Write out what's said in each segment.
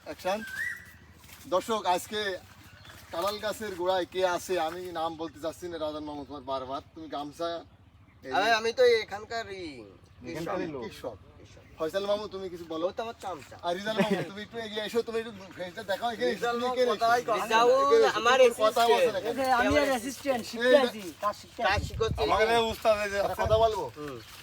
Action. দর্শক আজকে কালাল গাছের গোড়ায় কে আছে আমি নাম বলতে চাচ্ছি না রাজন মামু তোমার বারবার তুমি গামছা আমি তো এখানকার কৃষক ফয়সাল মামু তুমি কিছু বলো তো আমার চামচা আর রিজাল মামু তুমি একটু এগিয়ে এসো তুমি একটু ফেসটা দেখাও এখানে রিজাল তুমি মামু কে রে? কোথায় কথা? এখানে রিজাল আমার কথা বলছে না কেন? আমি এর অ্যাসিস্ট্যান্ট শিখতেছি কাজ কাজ শিখতেছি শিখছি আমাকে উস্তাদ এই যে একটা কথা বলবো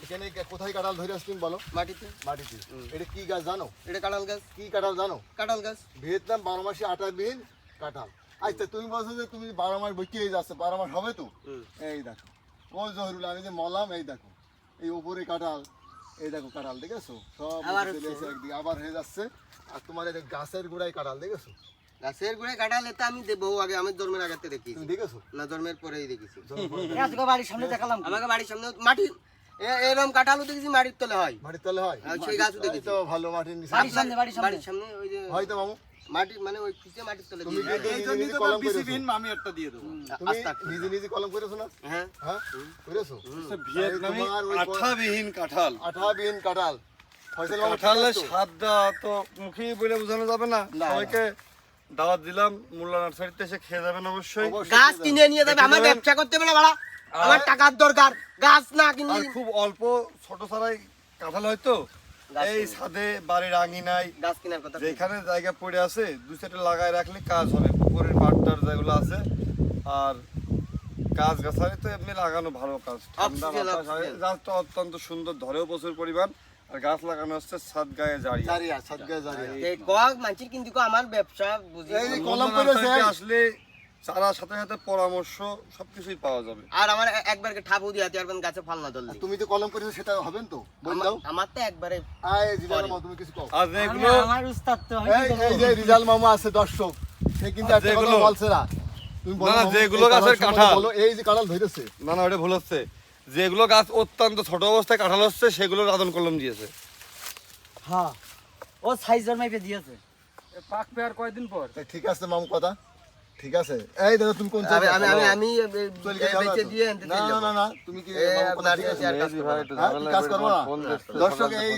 এখানে কোথায় কাঁঠাল ধরে আসছো তুমি বলো মাটিতে মাটিতে এটা কি গাছ জানো এটা কাঁঠাল গাছ কি কাঁঠাল জানো কাঁঠাল গাছ ভিয়েতনাম 12 মাসে আটা বিন কাঁঠাল আচ্ছা তুমি বলছো যে তুমি 12 মাস বকিয়ে যাচ্ছে 12 মাস হবে তো এই দেখো ওই জহরুল আমি যে মলাম এই দেখো এই উপরে কাঁঠাল এই দেখো কাঁঠাল দেখেছো সব আবার চলে এসে একদিকে আবার হয়ে যাচ্ছে আর তোমার এই গাছের গোড়ায় কাঁঠাল দেখেছো গাছের গুঁড়ে কাঁঠাল এটা আমি বহু আগে আমি জন্মের আগে দেখি তুমি দেখেছো না জন্মের পরেই দেখেছি আজকে বাড়ির সামনে দেখালাম আমাকে বাড়ির সামনে মাটি এরকম কাঁঠালও দেখেছি মাটির তলে হয় মাটির তলে হয় আর সেই গাছও দেখেছি। তো ভালো মাটির নিচে বাড়ির সামনে বাড়ির সামনে বাড়ির সামনে ওই যে হয়তো মামু মাটি মানে ওই পিছে মাটির তলে তুমি দিয়ে কিন্তু নিজে নিজে কলম করেছো আমি একটা দিয়ে দেবো তুমি আস্তে আস্তে। নিজে নিজে কলম করেছো না হ্যাঁ হ্যাঁ করেছো ভিয়েতনামি তোমার ওই আঠাবিহীন কাঁঠাল আঠা বিন কাঁঠাল ফয়সাল মামু কাঁঠালের ঠিক আছে তো? স্বাদটা তো মুখেই বলে বোঝানো যাবে না না, সবাইকে দাওয়াত দিলাম মোল্লা নার্সারিতে এসে খেয়ে যাবেন অবশ্যই অবশ্যই গাছ ঠিক কিনে নিয়ে যাবে আমার ব্যবসা করতে হবে না ভাড়া আমার টাকার দরকার গাছ না কিনলে আর খুব অল্প ছোট ছাড়াই কাঁঠাল হয়তো গাছ এই কিনবে। ছাদে বাড়ির আঙিনায় গাছ কেনার কথা যেখানে জায়গা পড়ে আছে দুই সাইডে লাগায় রাখলে কাজ হবে পুকুরের পাটটার যেগুলো আছে আর গাছ গাছালি তো এমনি লাগানো ভালো কাজ ঠান্ডা Oxygen, বাতাস হয়। oxygen। গাছটা অত্যন্ত সুন্দর ধরেও প্রচুর পরিমাণ আর গাছ লাগানো হচ্ছে ছাদ গায়ে জারি জারিয়া সাদগা জারিয়া এই কক মানছির কিন্তু আমার ব্যবসা বুঝি এই যে কলম করেছে আসলে চারার সাথে সাথে পরামর্শ সবকিছুই পাওয়া যাবে আর আমার একবারকে ঠাপু দিয়ে হাতে পারবেন গাছে ফল না ধরলে তুমি যে কলম করেছো সেটা হবেন তো বল দাও আমার তো একবারে আয় রিজাল মামু তুমি কিছু কও আর আমি যেগুলো আমার উস্তাদ তো আমি এই কি এই করবো? যে রিজাল মামু আছে দর্শক সে কিন্তু আর একটা কথা যেগুলো- বলছে না তুমি বলো না, না, মামু, যেগুলো এই গাছের সম্বন্ধে কাঁঠাল। বলো এই যে কাঁঠাল ধরেছে না না ওটা ভুল হচ্ছে যেগুলো গাছ অত্যন্ত ছোট অবস্থায় কাঁঠাল হচ্ছে সেগুলো রাধন কলম দিয়েছে হ্যাঁ ও সাইজ জন্মাইপে দিয়েছে পাক পেয়ার কয়দিন পর তা ঠিক আছে মামু কথা ঠিক আছে এই দেখো তুমি কোন আমি জায়গায় আমি আমি আমি চলে গেলে হবে বেঁচে তো? দিয়ে আনতে না চাইলাম। না না না তুমি কি এ, মামু আপনার ঠিক আছে? আর কাজ করবো না। হ্যাঁ, কি কাজ করবো না দর্শক এই